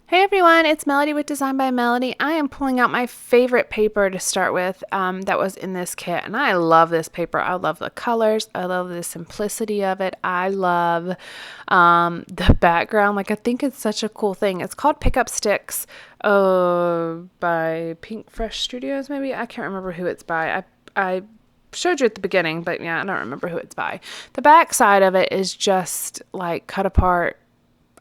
Hey everyone, it's Melody with Design by Melody. I am pulling out my favorite paper to start with that was in this kit, and I love this paper. I love the colors. I love the simplicity of it. I love the background. Like, I think it's such a cool thing. It's called Pick Up Sticks by Pink Fresh Studios, maybe? I can't remember who it's by. I showed you at the beginning, but yeah, I don't remember who it's by. The back side of it is just like cut apart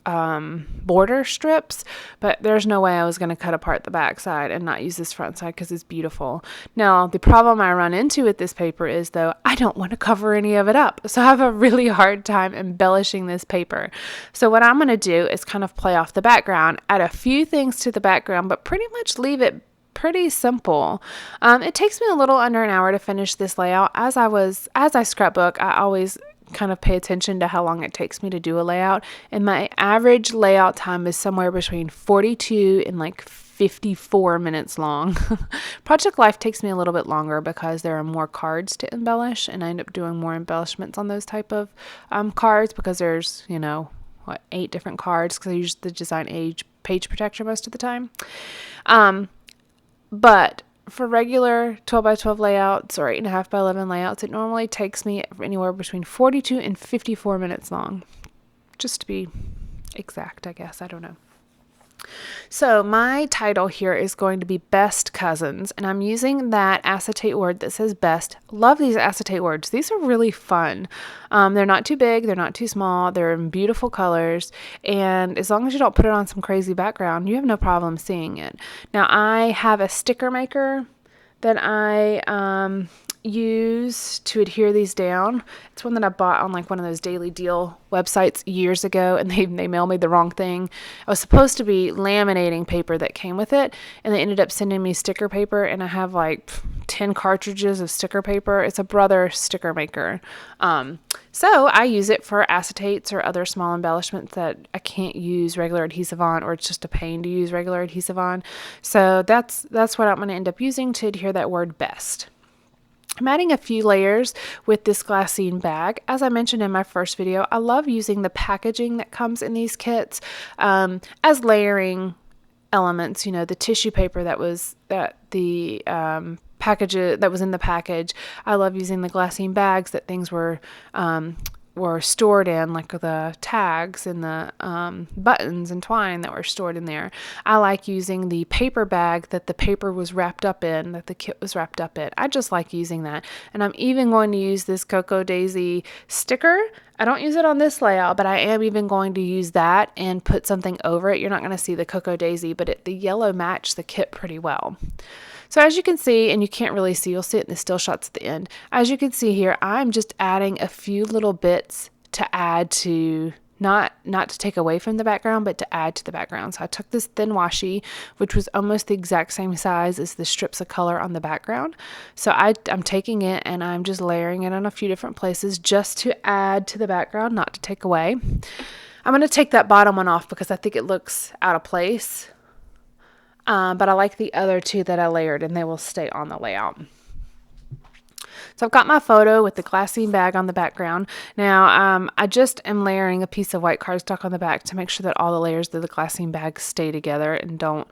border strips, but there's no way I was going to cut apart the back side and not use this front side because it's beautiful. Now, the problem I run into with this paper is, though, I don't want to cover any of it up. So I have a really hard time embellishing this paper. So what I'm going to do is kind of play off the background, add a few things to the background, but pretty much leave it pretty simple. It takes me a little under an hour to finish this layout. As I scrapbook, I always kind of pay attention to how long it takes me to do a layout, and my average layout time is somewhere between 42 and like 54 minutes long. Project Life takes me a little bit longer because there are more cards to embellish, and I end up doing more embellishments on those type of cards because there's 8 different cards because I use the Design Age page protector most of the time. But for regular 12 by 12 layouts or 8.5 by 11 layouts, it normally takes me anywhere between 42 and 54 minutes long. Just to be exact, I guess. I don't know. So my title here is going to be Best Cousins, and I'm using that acetate word that says best. Love these acetate words. These are really fun. They're not too big, they're not too small, they're in beautiful colors, and as long as you don't put it on some crazy background, you have no problem seeing it. Now, I have a sticker maker that I use to adhere these down. It's one that I bought on like one of those daily deal websites years ago, and they mailed me the wrong thing. I was supposed to be laminating paper that came with it, and they ended up sending me sticker paper, and I have like 10 cartridges of sticker paper. It's a Brother sticker maker. So I use it for acetates or other small embellishments that I can't use regular adhesive on, or it's just a pain to use regular adhesive on. So that's what I'm going to end up using to adhere that word best. I'm adding a few layers with this glassine bag. As I mentioned in my first video, I love using the packaging that comes in these kits as layering elements. The tissue paper that was package that was in the package. I love using the glassine bags that things were stored in, like the tags and the buttons and twine that were stored in there. I like using the paper bag that the paper was wrapped up in, that the kit was wrapped up in. I just like using that. And I'm even going to use this Cocoa Daisy sticker. I don't use it on this layout, but I am even going to use that and put something over it. You're not going to see the Cocoa Daisy, but the yellow matched the kit pretty well. So as you can see, and you can't really see, you'll see it in the still shots at the end. As you can see here, I'm just adding a few little bits to add to, not to take away from the background, but to add to the background. So I took this thin washi, which was almost the exact same size as the strips of color on the background. So I'm taking it and I'm just layering it on a few different places just to add to the background, not to take away. I'm going to take that bottom one off because I think it looks out of place. But I like the other two that I layered, and they will stay on the layout. So I've got my photo with the glassine bag on the background. Now, I just am layering a piece of white cardstock on the back to make sure that all the layers of the glassine bag stay together and don't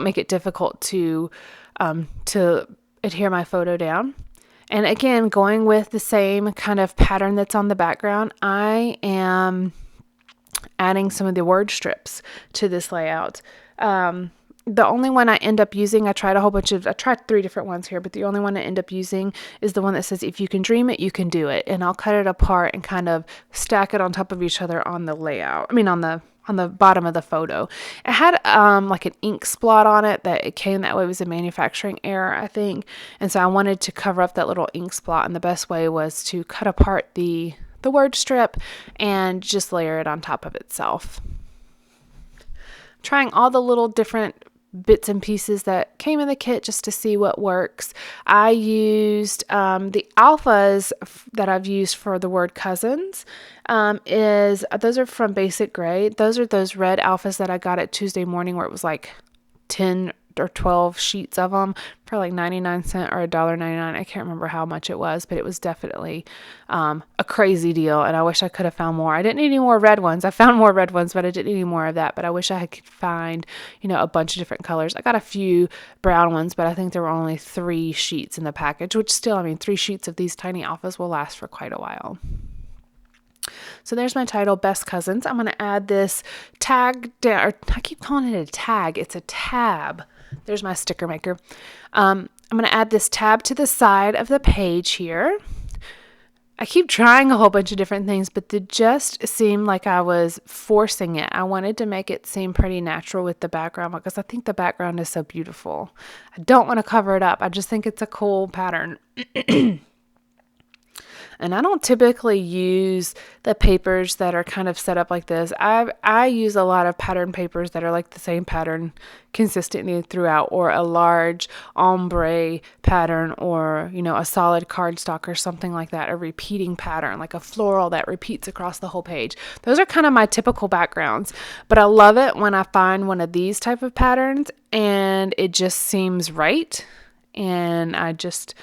make it difficult to adhere my photo down. And again, going with the same kind of pattern that's on the background, I am adding some of the word strips to this layout. The only one I end up using, I tried 3 different ones here, but the only one I end up using is the one that says, if you can dream it, you can do it. And I'll cut it apart and kind of stack it on top of each other on the layout. On the bottom of the photo. It had like an ink splot on it that it came that way. It was a manufacturing error, I think. And so I wanted to cover up that little ink splot, and the best way was to cut apart the word strip and just layer it on top of itself. Trying all the little different bits and pieces that came in the kit just to see what works. I used the alphas that I've used for the word cousins. Those are from Basic Gray. Those are those red alphas that I got at Tuesday Morning, where it was like 10 or 12 sheets of them for like 99 cents or $1.99. I can't remember how much it was, but it was definitely a crazy deal. And I wish I could have found more. I didn't need any more red ones. I found more red ones, but I didn't need any more of that. But I wish I could find, a bunch of different colors. I got a few brown ones, but I think there were only 3 sheets in the package, which still, 3 sheets of these tiny alphas will last for quite a while. So there's my title, Best Cousins. I'm going to add this tag down, or I keep calling it a tag. It's a tab. There's my sticker maker. I'm going to add this tab to the side of the page here. I keep trying a whole bunch of different things, but it just seemed like I was forcing it. I wanted to make it seem pretty natural with the background because I think the background is so beautiful. I don't want to cover it up. I just think it's a cool pattern. And I don't typically use the papers that are kind of set up like this. I use a lot of pattern papers that are like the same pattern consistently throughout, or a large ombre pattern, or, a solid cardstock or something like that, a repeating pattern, like a floral that repeats across the whole page. Those are kind of my typical backgrounds, but I love it when I find one of these type of patterns and it just seems right. And I just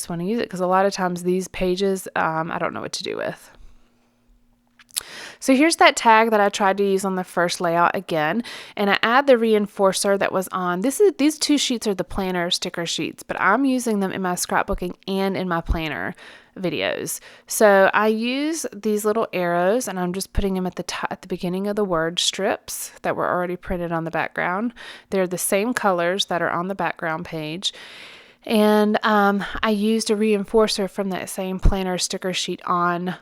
want to use it because a lot of times these pages, I don't know what to do with. So here's that tag that I tried to use on the first layout again, and I add the reinforcer that was on. These 2 sheets are the planner sticker sheets, but I'm using them in my scrapbooking and in my planner videos. So I use these little arrows, and I'm just putting them at the beginning of the word strips that were already printed on the background. They're the same colors that are on the background page. And I used a reinforcer from that same planner sticker sheet on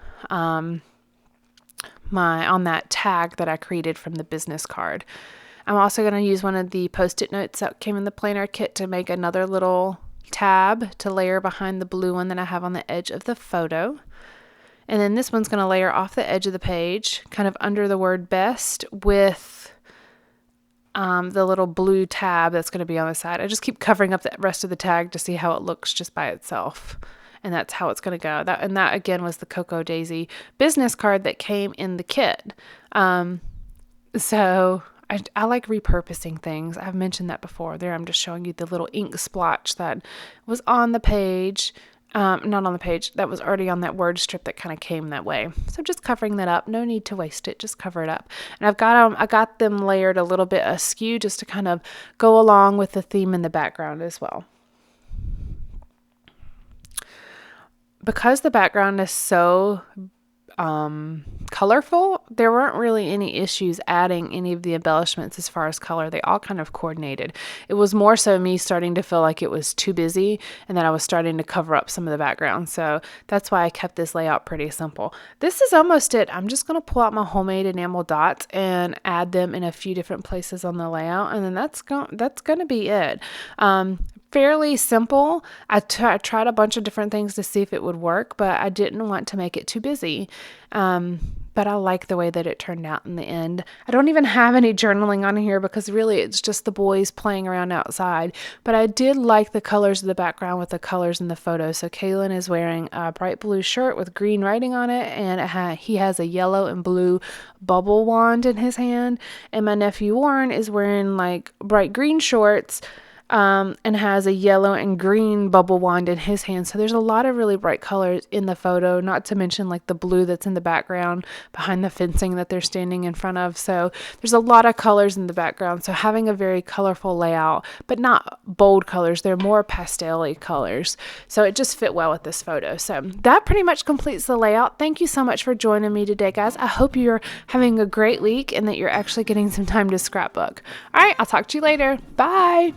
that tag that I created from the business card. I'm also going to use one of the Post-it notes that came in the planner kit to make another little tab to layer behind the blue one that I have on the edge of the photo. And then this one's going to layer off the edge of the page, kind of under the word best, with the little blue tab that's going to be on the side. I just keep covering up the rest of the tag to see how it looks just by itself. And that's how it's going to go. That again was the Cocoa Daisy business card that came in the kit. So I like repurposing things. I've mentioned that before. There I'm just showing you the little ink splotch that was on the page. Not on the page, that was already on that word strip that kind of came that way. So just covering that up, no need to waste it, just cover it up. And I got them layered a little bit askew just to kind of go along with the theme in the background as well. Because the background is so colorful, there weren't really any issues adding any of the embellishments as far as color. They all kind of coordinated. It was more so me starting to feel like it was too busy and that I was starting to cover up some of the background. So that's why I kept this layout pretty simple. This is almost it. I'm just going to pull out my homemade enamel dots and add them in a few different places on the layout, and then that's going to be it. Fairly simple. I tried a bunch of different things to see if it would work, but I didn't want to make it too busy. But I like the way that it turned out in the end. I don't even have any journaling on here because really it's just the boys playing around outside. But I did like the colors of the background with the colors in the photo. So Kaylin is wearing a bright blue shirt with green writing on it, and he has a yellow and blue bubble wand in his hand. And my nephew Warren is wearing like bright green shorts and has a yellow and green bubble wand in his hand. So there's a lot of really bright colors in the photo, not to mention like the blue that's in the background behind the fencing that they're standing in front of. So there's a lot of colors in the background. So having a very colorful layout, but not bold colors, they're more pastel-y colors. So it just fit well with this photo. So that pretty much completes the layout. Thank you so much for joining me today, guys. I hope you're having a great week and that you're actually getting some time to scrapbook. All right, I'll talk to you later. Bye.